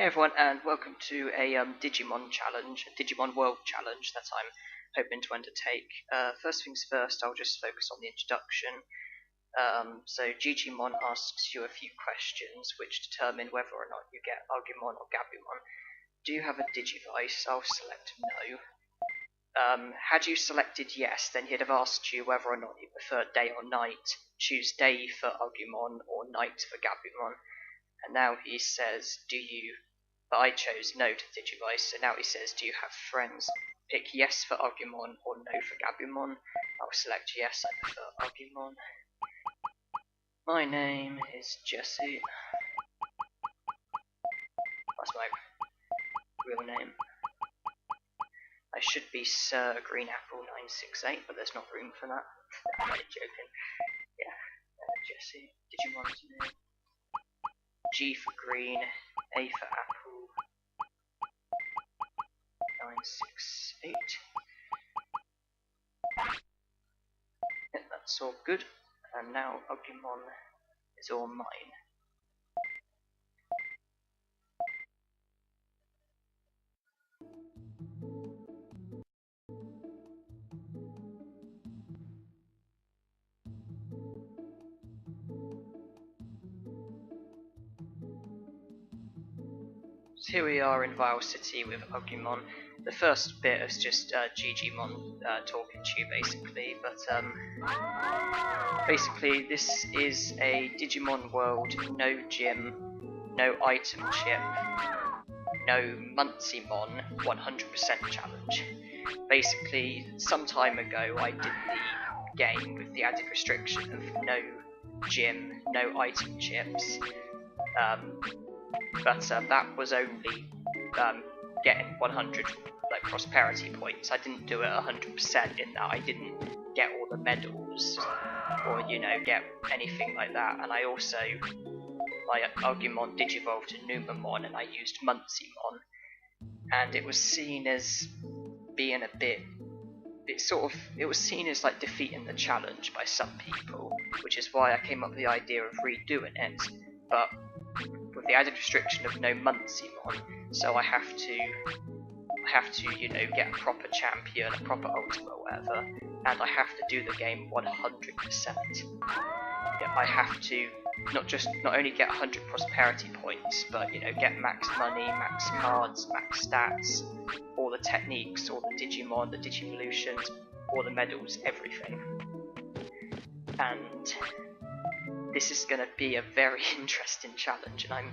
Hey everyone, and welcome to a Digimon challenge, a Digimon World challenge that I'm hoping to undertake. First things first, I'll just focus on the introduction. So Digimon asks you a few questions which determine whether or not you get Agumon or Gabumon. Do you have a Digivice? I'll select no. Had you selected yes, then he'd have asked you whether or not you prefer day or night. Choose day for Agumon or night for Gabumon. And now he says, but I chose no to Digivice, so now he says, do you have friends? Pick yes for Agumon or no for Gabumon. I'll select yes, I prefer Agumon. My name is Jesse. That's my real name. I should be Sir Green Apple 968, but there's not room for that. I'm only joking. Yeah, Jesse, Digimon's name. G for green, A for apple, 968. Yeah, that's all good. And now Agumon is all mine. So here we are in Vile City with Agumon. The first bit is just Digimon talking to you basically, but basically this is a Digimon World, no gym, no item chip, no Monzaemon 100% challenge. Basically, some time ago I did the game with the added restriction of no gym, no item chips, but that was only getting 100 like prosperity points. I didn't do it 100% in that I didn't get all the medals or get anything like that. And I also, my Agumon digivolved to Numamon and I used Monzaemon, and it was seen as being a bit, it was seen as like defeating the challenge by some people, which is why I came up with the idea of redoing it, but with the added restriction of no Monzaemon, so I have to get a proper champion, a proper ultimate, whatever, and I have to do the game 100%. Yeah, I have to not only get 100 prosperity points, but get max money, max cards, max stats, all the techniques, all the Digimon, the Digivolutions, all the medals, everything. And this is going to be a very interesting challenge, and I'm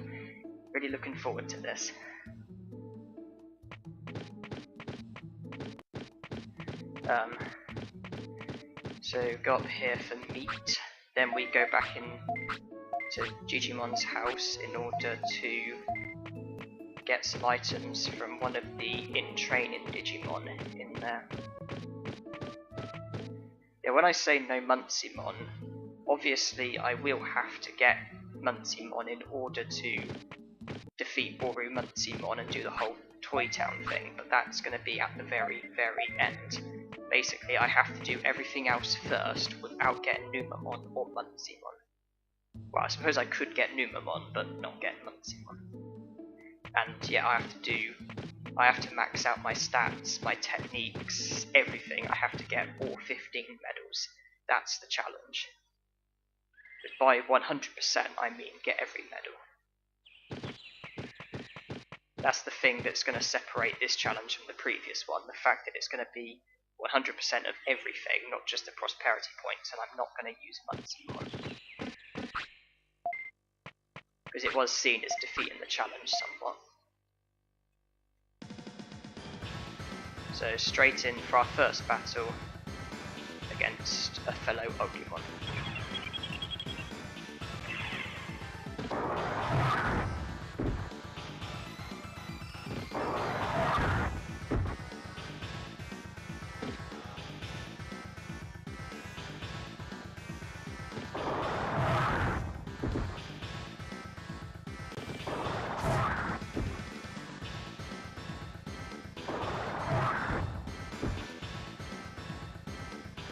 really looking forward to this. So go up here for meat, then we go back in to Digimon's house in order to get some items from one of the in-training Digimon in there. Yeah, when I say no Monzaemon, obviously I will have to get Monzaemon in order to defeat Boru Monzaemon and do the whole Toy Town thing, but that's going to be at the very, very end. Basically, I have to do everything else first without getting Numamon or Monzaemon. Well, I suppose I could get Numamon, but not get Monzaemon. And yeah, I have to max out my stats, my techniques, everything. I have to get all 15 medals. That's the challenge. But by 100%, I mean get every medal. That's the thing that's going to separate this challenge from the previous one, the fact that it's going to be 100% of everything, not just the prosperity points, and I'm not going to use Monzaemon. Because it was seen as defeating the challenge somewhat. So straight in for our first battle against a fellow Agumon.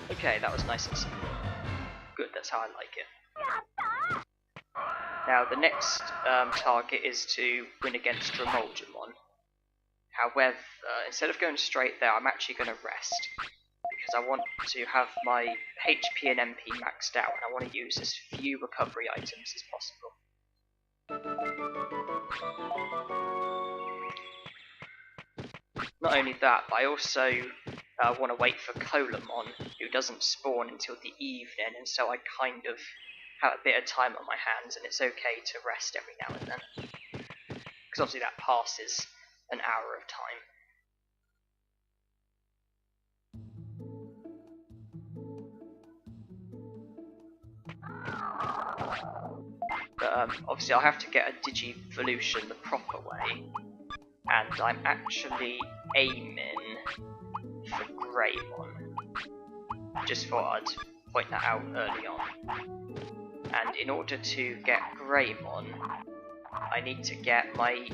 Okay, that was nice and simple. Good, that's how I like it. Now the next target is to win against Drimogemon. However, instead of going straight there, I'm actually going to rest, because I want to have my HP and MP maxed out, and I want to use as few recovery items as possible. Not only that, but I also want to wait for Colamon, who doesn't spawn until the evening, and so I kind of have a bit of time on my hands, and it's okay to rest every now and then. Because obviously that passes an hour of time. But obviously I'll have to get a Digivolution the proper way, and I'm actually aiming for Greymon. Just thought I'd point that out early on. And in order to get Greymon, I need to get my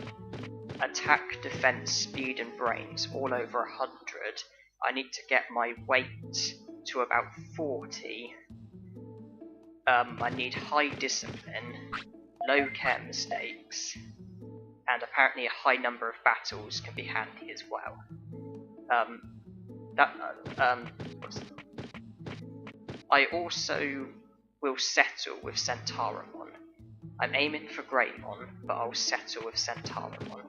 attack, defense, speed and brains all over 100. I need to get my weight to about 40. I need high discipline, low care mistakes, and apparently a high number of battles can be handy as well. I also will settle with Centauramon. I'm aiming for Greymon, but I'll settle with Centauramon.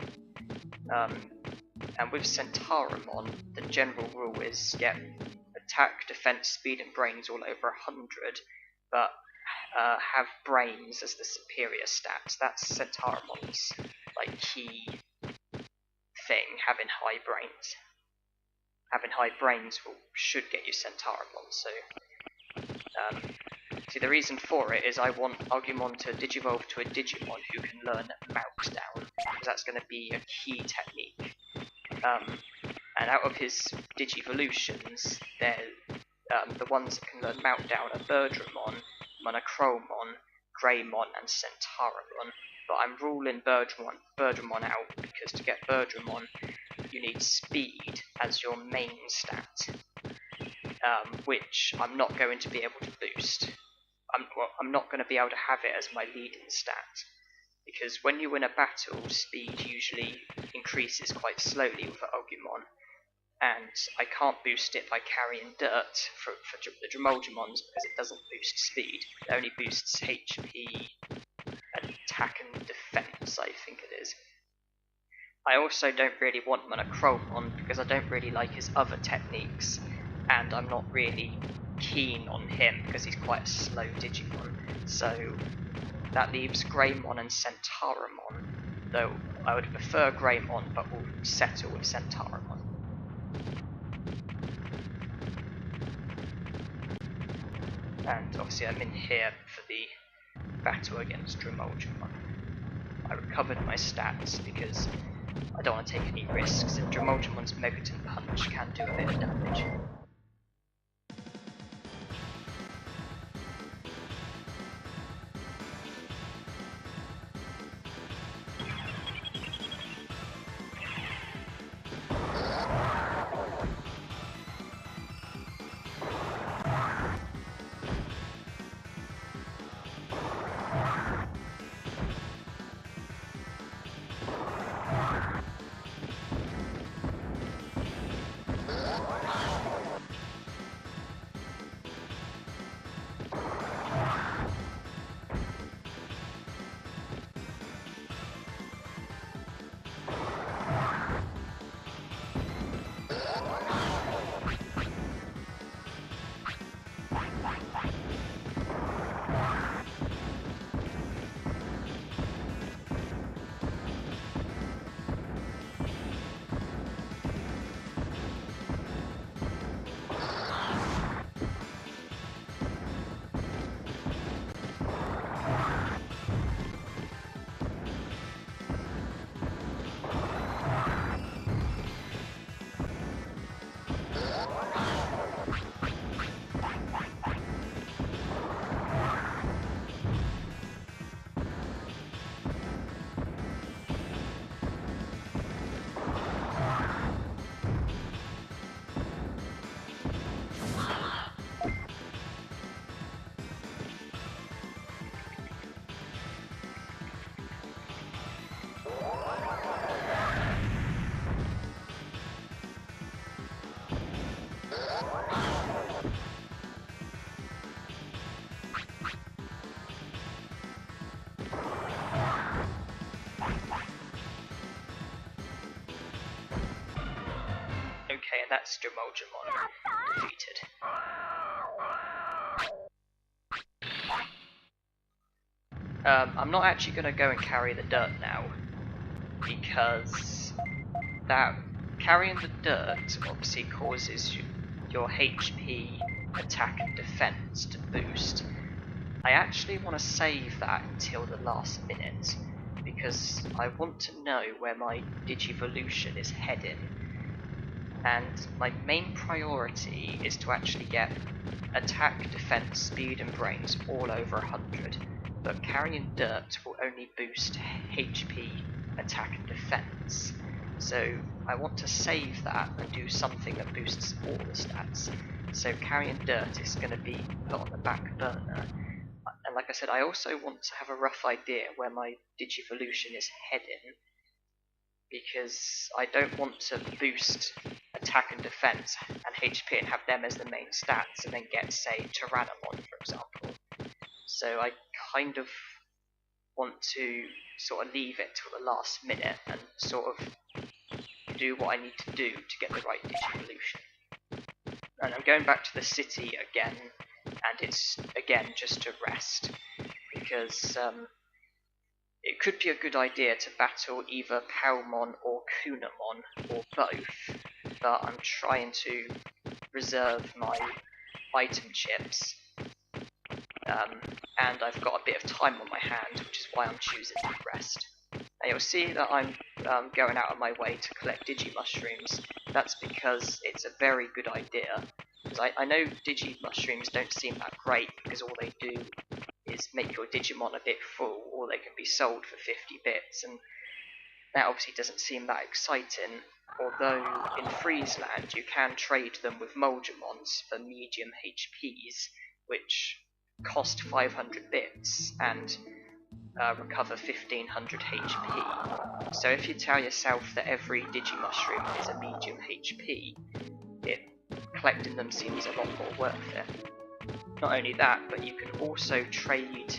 And with Centauramon, the general rule is get attack, defense, speed and brains all over 100, but have brains as the superior stats. That's Centauromon's like key thing, having high brains. Having high brains should get you Centauramon, so see, the reason for it is I want Agumon to digivolve to a Digimon who can learn Meltdown, because that's going to be a key technique. And out of his Digivolutions, the ones that can learn Meltdown are Birdramon, Monochromon, Greymon, and Centauramon. But I'm ruling Birdramon out, because to get Birdramon, you need speed as your main stat, which I'm not going to be able to boost. I'm not going to be able to have it as my leading stat, because when you win a battle, speed usually increases quite slowly with Agumon, and I can't boost it by carrying dirt for the Drimogemons, because it doesn't boost speed. It only boosts HP, attack and defense, I think it is. I also don't really want Monochromon, because I don't really like his other techniques, and I'm not really keen on him because he's quite a slow Digimon. So that leaves Greymon and Centauramon, though I would prefer Greymon, but we'll settle with Centauramon. And obviously I'm in here for the battle against Drimogemon. I recovered my stats because I don't want to take any risks, and Drimogemon's Megaton Punch can do a bit of damage. that's Drimogemon defeated. I'm not actually going to go and carry the dirt now, because that carrying the dirt obviously causes your HP, attack and defense to boost. I actually want to save that until the last minute, because I want to know where my Digivolution is heading, and my main priority is to actually get attack, defense, speed and brains all over 100, but carrying dirt will only boost HP, attack and defense. So I want to save that and do something that boosts all the stats. So carrying dirt is going to be put on the back burner. And like I said, I also want to have a rough idea where my Digivolution is heading, because I don't want to boost attack and defense and HP and have them as the main stats and then get, say, Tyrannomon, for example. So I kind of want to sort of leave it till the last minute and sort of do what I need to do to get the right Digivolution. And I'm going back to the city again, and it's again just to rest, because it could be a good idea to battle either Palmon or Kunamon, or both, but I'm trying to reserve my item chips, and I've got a bit of time on my hand, which is why I'm choosing to rest. And you'll see that I'm going out of my way to collect Digimushrooms. That's because it's a very good idea, because I know Digimushrooms don't seem that great, because all they do is make your Digimon a bit full, or they can be sold for 50 bits, and that obviously doesn't seem that exciting, although in Friesland you can trade them with Molgemons for medium HPs, which cost 500 bits and recover 1500 HP. So if you tell yourself that every Digimushroom is a medium HP, collecting them seems a lot more worth it. Not only that, but you can also trade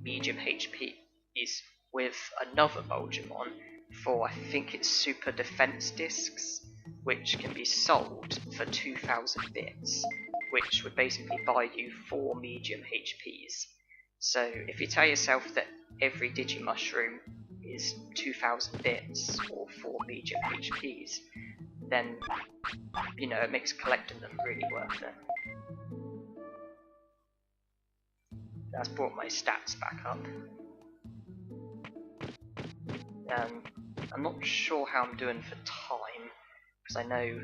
medium HPs with another Molgemon for, I think it's super defense discs, which can be sold for 2000 bits, which would basically buy you 4 medium HPs. So if you tell yourself that every Digimushroom is 2000 bits or 4 medium HPs, then, you know, it makes collecting them really worth it. That's brought my stats back up. I'm not sure how I'm doing for time, because I know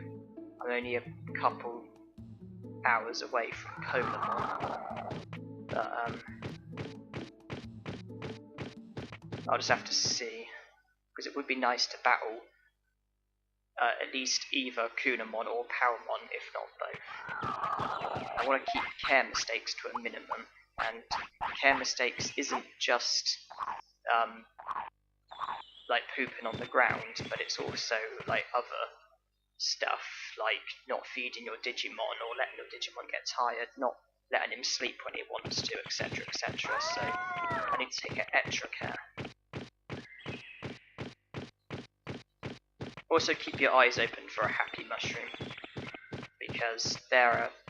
I'm only a couple hours away from Colamon, but I'll just have to see, because it would be nice to battle at least either Kunamon or Palmon, if not both. I want to keep care mistakes to a minimum, and care mistakes isn't just like pooping on the ground, but it's also like other stuff, like not feeding your Digimon or letting your Digimon get tired, not letting him sleep when he wants to, etc, etc, so I need to take extra care. Also keep your eyes open for a Happy Mushroom, because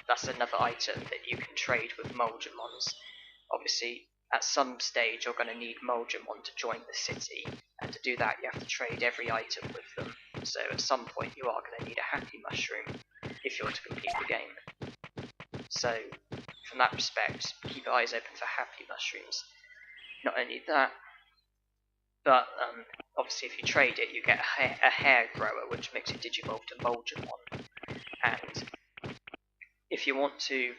that's another item that you can trade with Molgemons. Obviously, at some stage you're going to need Molgemon to join the city, and to do that you have to trade every item with them, so at some point you are going to need a Happy Mushroom if you're to complete the game. So, from that respect, keep your eyes open for Happy Mushrooms. Not only that, but obviously if you trade it you get a hair grower, which makes it digivolve to Molgemon, and if you want to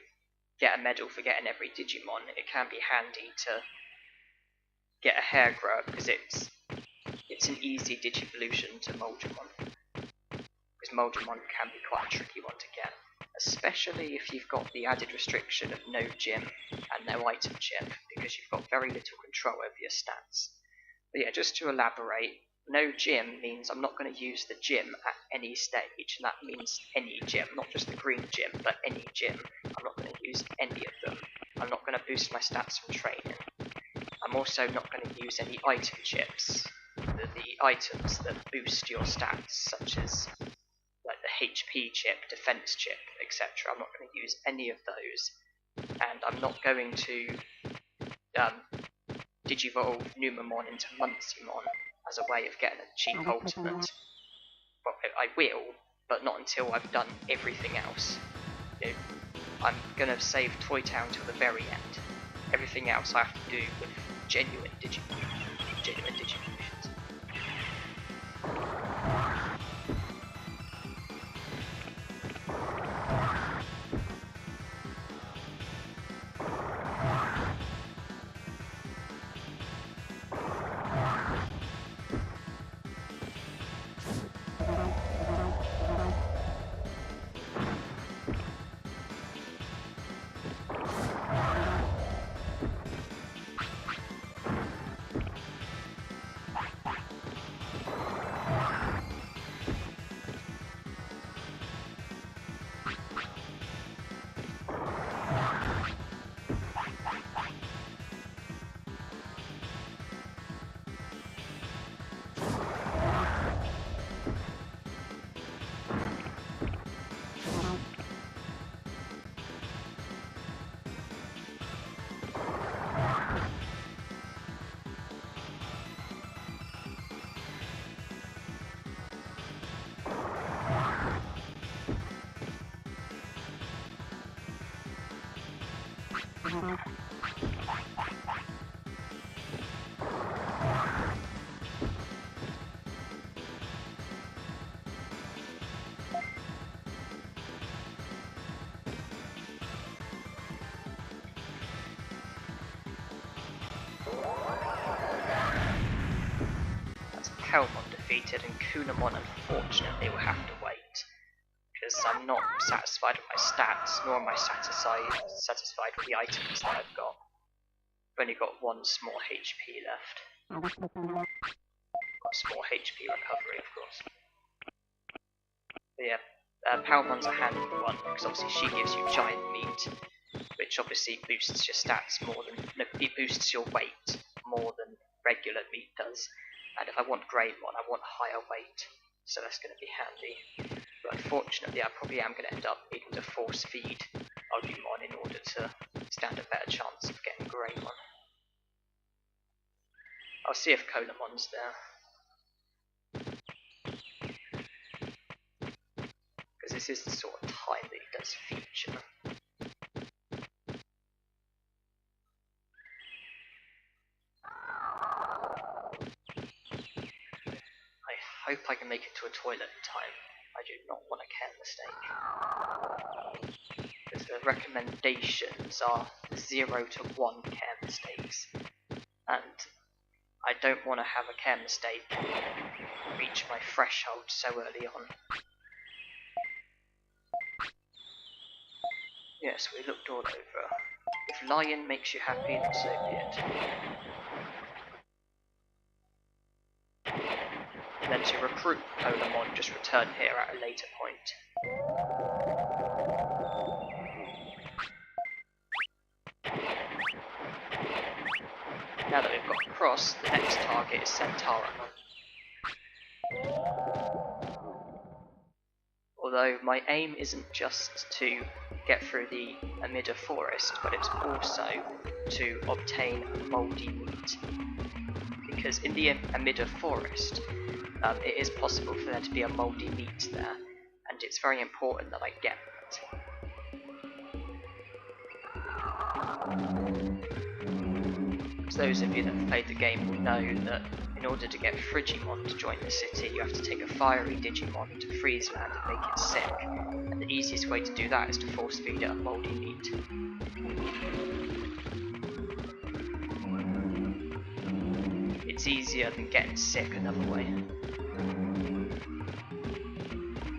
get a medal for getting every Digimon, it can be handy to get a hair grower, because it's an easy Digivolution to Molgemon, because Molgemon can be quite a tricky one to get, especially if you've got the added restriction of no gym and no item chip, because you've got very little control over your stats. But yeah, just to elaborate, no gym means I'm not going to use the gym at any stage, and that means any gym, not just the green gym, but any gym. I'm not going to use any of them. I'm not going to boost my stats from training. I'm also not going to use any item chips, the items that boost your stats, such as HP chip, defense chip, etc. I'm not going to use any of those, and I'm not going to Digivolve Numemon into Monzaemon as a way of getting a cheap ultimate. Well, I will, but not until I've done everything else. You know, I'm going to save Toy Town till the very end. Everything else I have to do with genuine Digimon missions. Kelmon defeated, and Kunamon unfortunately will have to wait, because I'm not satisfied with my stats, nor am I satisfied with the items that I've got. I've only got one small HP left. Small HP recovery, of course. But yeah, Palmon's a handy one, because obviously she gives you giant meat, which obviously boosts your stats more than, no, it boosts your weight more than regular meat does. And if I want Greymon, I want higher weight, so that's going to be handy. But unfortunately, I probably am going to end up needing to force feed Agumon in order to stand a better chance of getting Greymon. I'll see if Colamon's there, because this is the sort of time that he does feature. I hope I can make it to a toilet in time. I do not want a care mistake. Because the recommendations are 0 to 1 care mistakes. And I don't want to have a care mistake reach my threshold so early on. Yes, we looked all over. If Lion makes you happy, then so be it. And then to recruit Colamon, just return here at a later point. Now that we've got across, the next target is Centauramon. Although my aim isn't just to get through the Amida forest, but it's also to obtain mouldy meat. Because in the Amida forest, it is possible for there to be a mouldy meat there, and it's very important that I get that. So those of you that have played the game will know that in order to get Frigimon to join the city, you have to take a fiery Digimon to Friesland and make it sick, and the easiest way to do that is to force feed it a mouldy meat. It's easier than getting sick another way.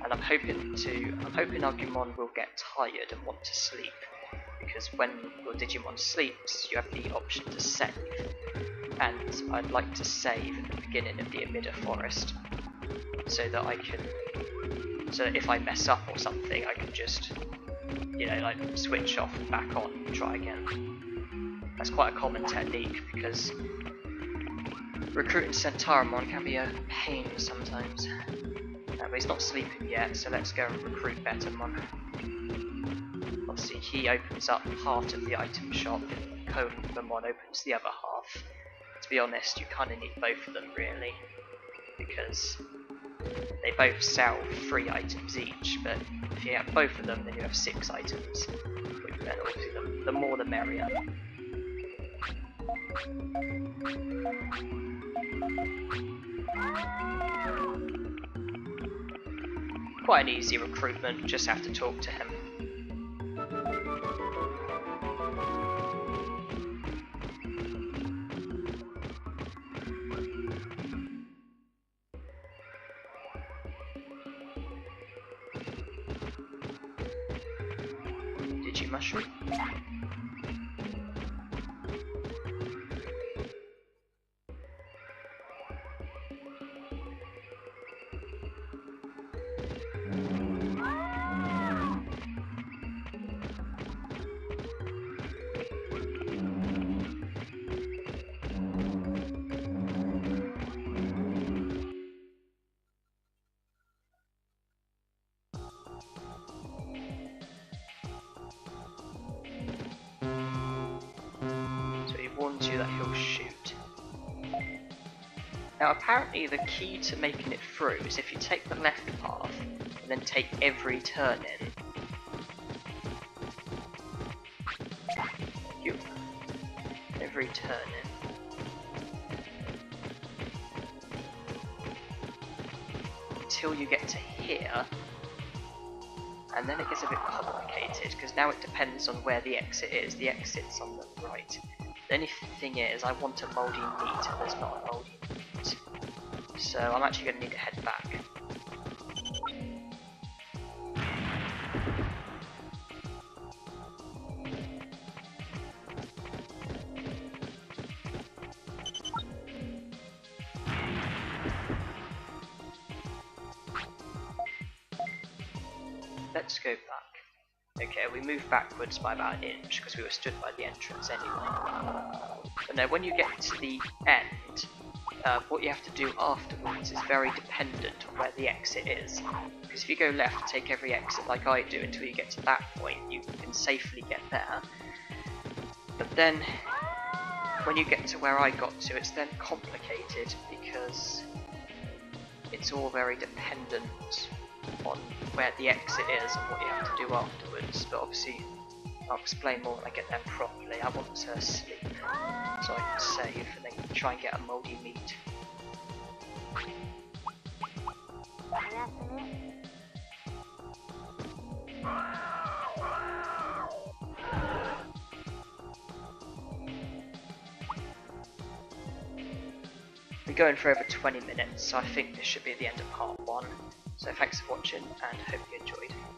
And I'm hoping Agumon will get tired and want to sleep, because when your Digimon sleeps, you have the option to save. And I'd like to save at the beginning of the Amida forest, so that if I mess up or something, I can just, like switch off and back on and try again. That's quite a common technique, because recruiting Centauramon can be a pain sometimes. But he's not sleeping yet, so let's go and recruit Bettermon. Obviously he opens up part of the item shop, Coleman opens the other half. To be honest, you kind of need both of them really, because they both sell 3 items each, but if you have both of them then you have 6 items, which then obviously the more the merrier. Quite an easy recruitment, just have to talk to him. Mushroom. Warns you that he'll shoot. Now apparently the key to making it through is if you take the left path and then take every turn in. Every turn in. Until you get to here. And then it gets a bit complicated because now it depends on where the exit is. The exit's on the right. The only thing is, I want a mouldy meat, and there's not a mouldy meat. So I'm actually going to need to head back. Let's go back. Okay, we moved backwards by about an inch because we were stood by the entrance anyway. But no, when you get to the end, what you have to do afterwards is very dependent on where the exit is. Because if you go left, take every exit like I do until you get to that point, you can safely get there. But then, when you get to where I got to, it's then complicated because it's all very dependent on where the exit is and what you have to do afterwards, but obviously I'll explain more when I get there properly. I want to sleep so I can save and then try and get a mouldy meat. We're going for over 20 minutes, so I think this should be the end of part 1. So thanks for watching and hope you enjoyed.